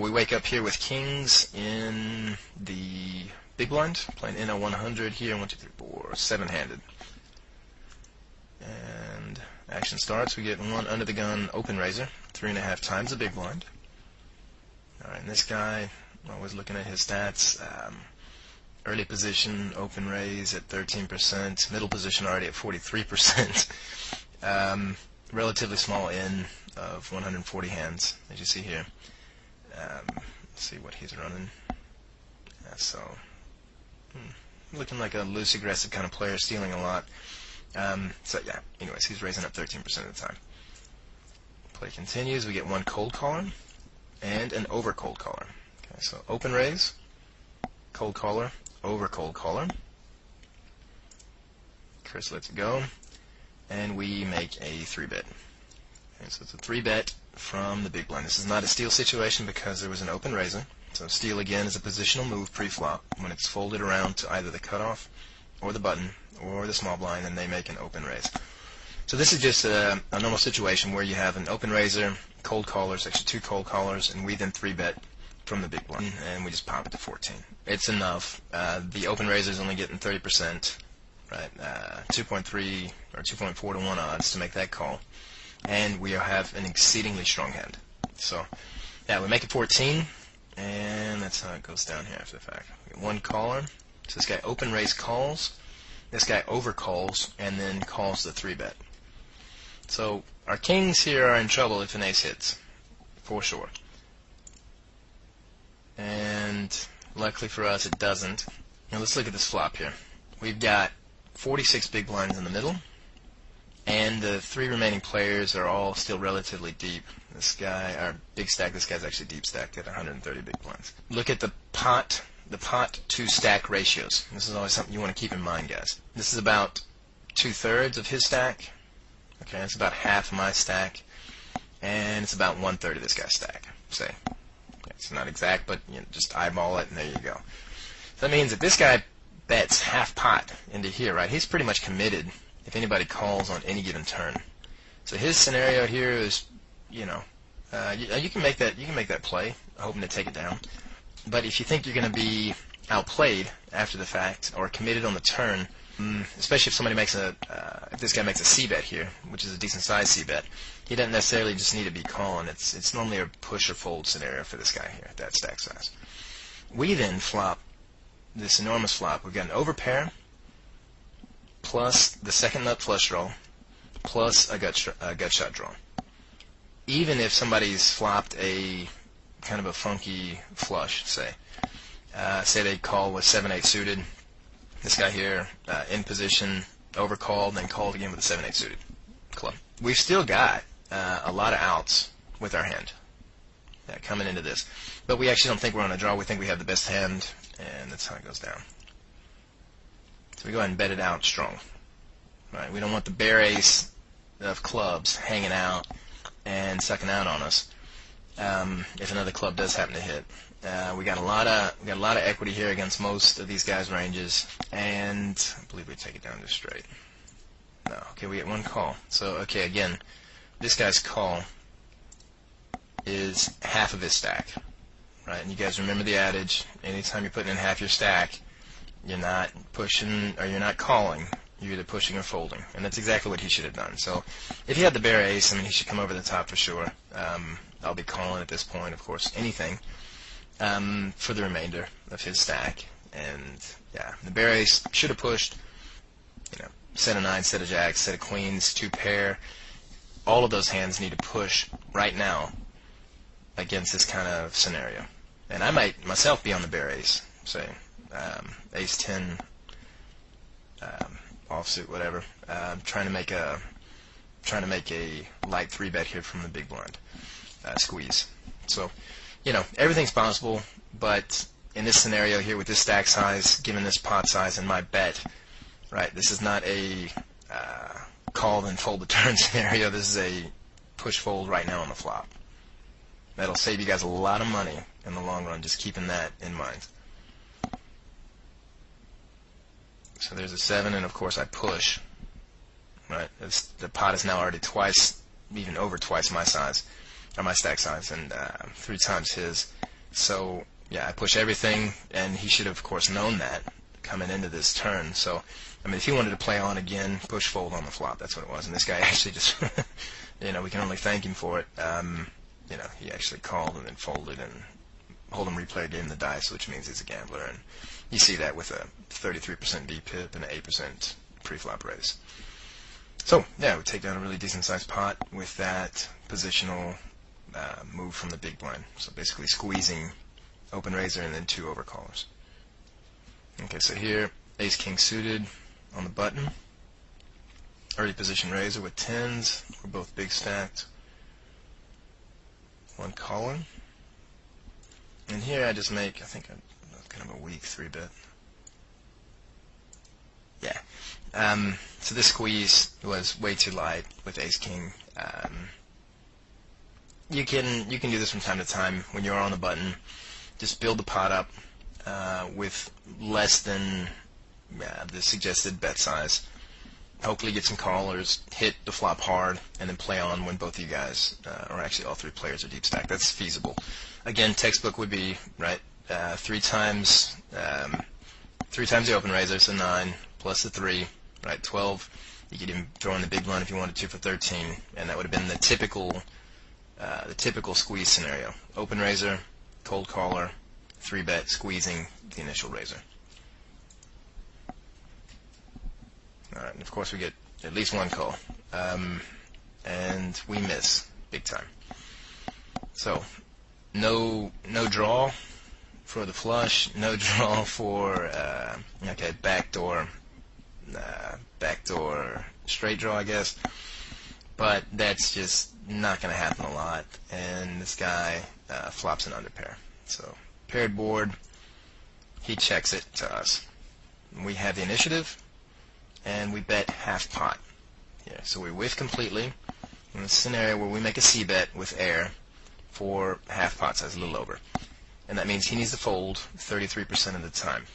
We wake up here with kings in the big blind, playing NL 100 here, 1, 2, 3, 4, 7-handed. And action starts. We get one under the gun open raiser, 3.5 times the big blind. Alright, and this guy, always looking at his stats, early position, open raise at 13%, middle position already at 43%, relatively small in of 140 hands, as you see here. Let's see what he's running. Looking like a loose, aggressive kind of player, stealing a lot. Anyways, he's raising up 13% of the time. Play continues. We get one cold caller and an over cold caller. Okay, so open raise, cold caller, over cold caller. Chris lets it go, and we make a 3-bet. Okay, so it's a 3-bet from the big blind. This is not a steal situation because there was an open raiser. So steal again is a positional move pre-flop when it's folded around to either the cutoff or the button or the small blind, and they make an open raise. So this is just a normal situation where you have an open raiser, cold callers, actually 2 cold callers, and we then 3-bet from the big blind, and we just pop it to 14. It's enough. The open raiser is only getting 30%, right? 2.3 or 2.4 to 1 odds to make that call. And we have an exceedingly strong hand. So, yeah, we make it 14, and that's how it goes down here after the fact. We get one caller. So this guy open raise calls, this guy over calls, and then calls the 3-bet. So our kings here are in trouble if an ace hits, for sure. And luckily for us, it doesn't. Now let's look at this flop here. We've got 46 big blinds in the middle, and the 3 remaining players are all still relatively deep. This guy, our big stack, this guy's actually deep stacked at 130 big blinds. Look at the pot to stack ratios. This is always something you want to keep in mind, guys. This is about 2/3 of his stack. Okay, it's about half my stack, and it's about 1/3 of this guy's stack. Say, it's not exact, but just eyeball it, and there you go. So that means that this guy bets half pot into here, right? He's pretty much committed if anybody calls on any given turn. So his scenario here is, you can make that play, hoping to take it down. But if you think you're going to be outplayed after the fact or committed on the turn, especially if somebody makes if this guy makes a C-bet here, which is a decent size C-bet, he doesn't necessarily just need to be calling. It's normally a push or fold scenario for this guy here at that stack size. We then flop this enormous flop. We've got an overpair plus the second nut flush draw plus a gut shot draw. Even if somebody's flopped a kind of a funky flush, say they call with 7-8 suited. This guy here in position, overcalled, then called again with a 7-8 suited club. We've still got a lot of outs with our hand coming into this, but we actually don't think we're on a draw. We think we have the best hand, and that's how it goes down. So we go ahead and bet it out strong. Right? We don't want the bare ace of clubs hanging out and sucking out on us if another club does happen to hit. We got a lot of equity here against most of these guys' ranges, and I believe we take it down just straight. No, okay, we get one call. So okay, again, this guy's call is half of his stack, right? And you guys remember the adage: anytime you're putting in half your stack, you're not pushing or you're not calling. You're either pushing or folding, and that's exactly what he should have done. So if he had the bare ace, I mean, he should come over the top for sure. I'll be calling at this point, of course, anything for the remainder of his stack. And yeah, the bare ace should have pushed. Set of 9, set of jacks, set of queens, 2 pair. All of those hands need to push right now against this kind of scenario. And I might myself be on the bare ace, say ace 10. Offsuit, whatever. Trying to make a light 3-bet here from the big blind squeeze. So, everything's possible, but in this scenario here with this stack size, given this pot size and my bet, right? This is not a call then fold the turn scenario. This is a push fold right now on the flop. That'll save you guys a lot of money in the long run. Just keeping that in mind. So there's a 7, and of course I push. Right, the pot is now already even over twice my size, or my stack size, and 3 times his. So yeah, I push everything, and he should have, of course, known that coming into this turn. So I mean, if he wanted to play on again, push fold on the flop. That's what it was. And this guy actually just, we can only thank him for it. He actually called and then folded, and Holdem replayed in the dice, which means he's a gambler. And you see that with a 33% VPIP and an 8% pre-flop raise. So yeah, we take down a really decent-sized pot with that positional move from the big blind. So basically squeezing open raiser and then 2 overcallers. Okay, so here, ace-king suited on the button. Early position raiser with 10s. We're both big stacked. 1 calling. And here I just make, I think, kind of a weak 3-bet. Yeah. So this squeeze was way too light with ace-king. You can do this from time to time when you're on the button. Just build the pot up with less than the suggested bet size. Hopefully get some callers, hit the flop hard, and then play on when both of you guys, or actually all 3 players, are deep stacked. That's feasible. Again, textbook would be, right, 3 times the open raiser, so 9, plus the 3, right, 12. You could even throw in the big blind if you wanted to for 13, and that would have been the typical squeeze scenario. Open raiser, cold caller, 3-bet, squeezing the initial raiser. Alright, and of course we get at least 1 call. And we miss big time. So, no draw for the flush, no draw for, backdoor straight draw, I guess. But that's just not going to happen a lot. And this guy flops an underpair. So, paired board, he checks it to us. We have the initiative, and we bet half pot here. So we whiff completely in a scenario where we make a c-bet with air for half pot size, a little over. And that means he needs to fold 33% of the time.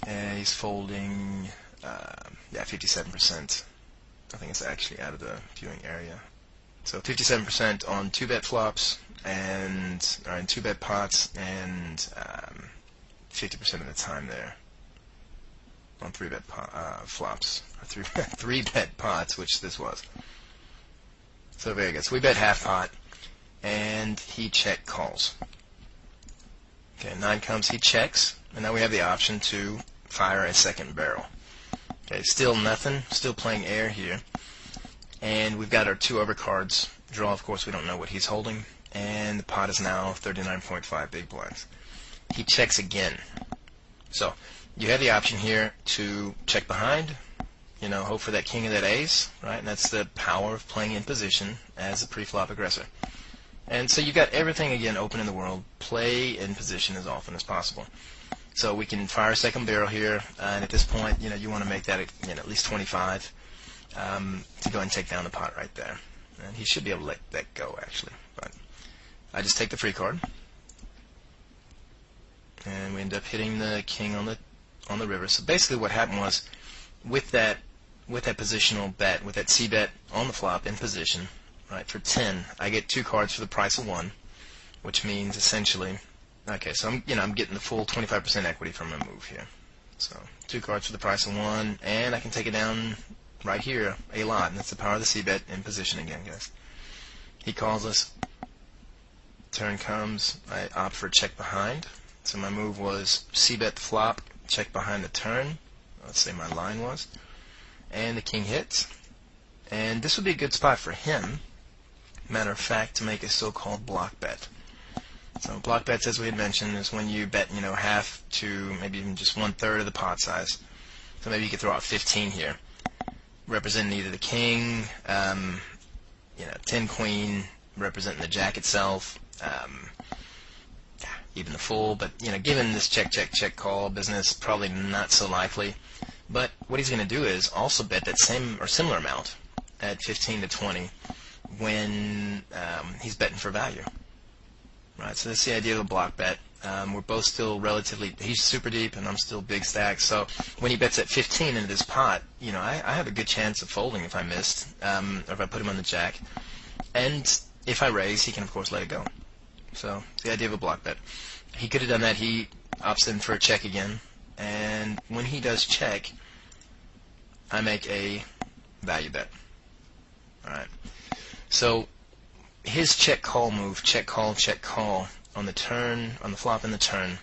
And he's folding, 57%. I think it's actually out of the viewing area. So 57% on 2-bet flops, or in 2-bet pots, and 50% of the time there on 3-bet flops, or 3-bet pots, which this was. So very good. So we bet half pot, and he check calls. Okay, 9 comes, he checks, and now we have the option to fire a second barrel. Okay, still nothing, still playing air here. And we've got our 2 overcards. Draw, of course, we don't know what he's holding. And the pot is now 39.5 big blinds. He checks again. So, you have the option here to check behind, hope for that king or that ace, right? And that's the power of playing in position as a pre-flop aggressor. And so you've got everything, again, open in the world. Play in position as often as possible. So we can fire a second barrel here, and at this point, you want to make that at least 25 to go ahead and take down the pot right there. And he should be able to let that go, actually. But I just take the free card, and we end up hitting the king on the river. So basically, what happened was, with that positional bet, with that c-bet on the flop in position, right, for 10, I get 2 cards for the price of 1, which means essentially, okay, so I'm getting the full 25% equity from my move here. So 2 cards for the price of 1, and I can take it down right here a lot, and that's the power of the c-bet in position again, guys. He calls us. Turn comes. I opt for check behind. So my move was c-bet the flop, check behind the turn. Let's say my line was. And the king hits. And this would be a good spot for him, matter of fact, to make a so-called block bet. So block bets, as we had mentioned, is when you bet, half to maybe even just 1/3 of the pot size. So maybe you could throw out 15 here, representing either the king, 10 queen, representing the jack itself, even the full. But given this check call business, probably not so likely. But what he's going to do is also bet that same or similar amount at 15 to 20 when he's betting for value. Right, so that's the idea of a block bet. We're both still relatively, he's super deep and I'm still big stack. So when he bets at 15 into this pot, I have a good chance of folding if I missed, or if I put him on the jack. And if I raise, he can of course let it go. So the idea of a block bet. he could have done that. He opts in for a check again, and when he does check, I make a value bet. Alright, so his check call move, check call on the turn, on the flop and the turn,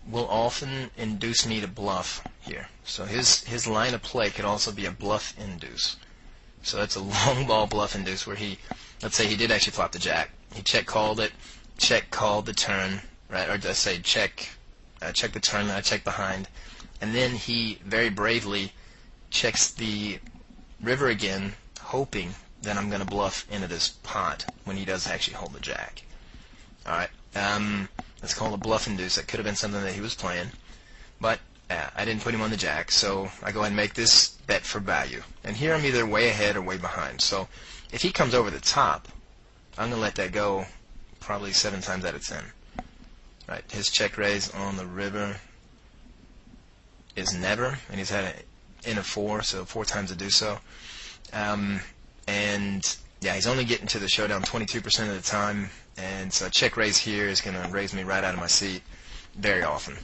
will often induce me to bluff here. So his line of play could also be a bluff induce. So that's a long ball bluff induce where he, let's say he did actually flop the jack. He check called it, check called the turn, right? Or let's say check the turn, I check behind, and then he very bravely checks the river again, hoping that I'm going to bluff into this pot when he does actually hold the jack. Alright, that's called a bluff induce. That could have been something that he was playing, but I didn't put him on the jack, so I go ahead and make this bet for value. And here I'm either way ahead or way behind. So if he comes over the top, I'm going to let that go probably 7 times out of 10. Right, his check raise on the river is never, and he's had an in of 4, so 4 times to do so. And yeah, he's only getting to the showdown 22% of the time, and so a check raise here is going to raise me right out of my seat very often.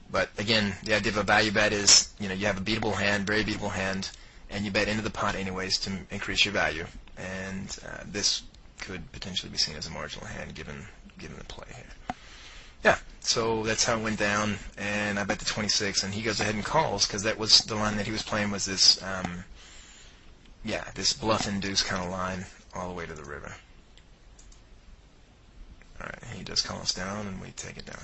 But again, the idea of a value bet is, you have a beatable hand, very beatable hand, and you bet into the pot anyways to increase your value. And this could potentially be seen as a marginal hand given the play here. Yeah, so that's how it went down, and I bet the 26, and he goes ahead and calls because that was the line that he was playing, was this, this bluff induce kind of line all the way to the river. All right, he does call us down, and we take it down.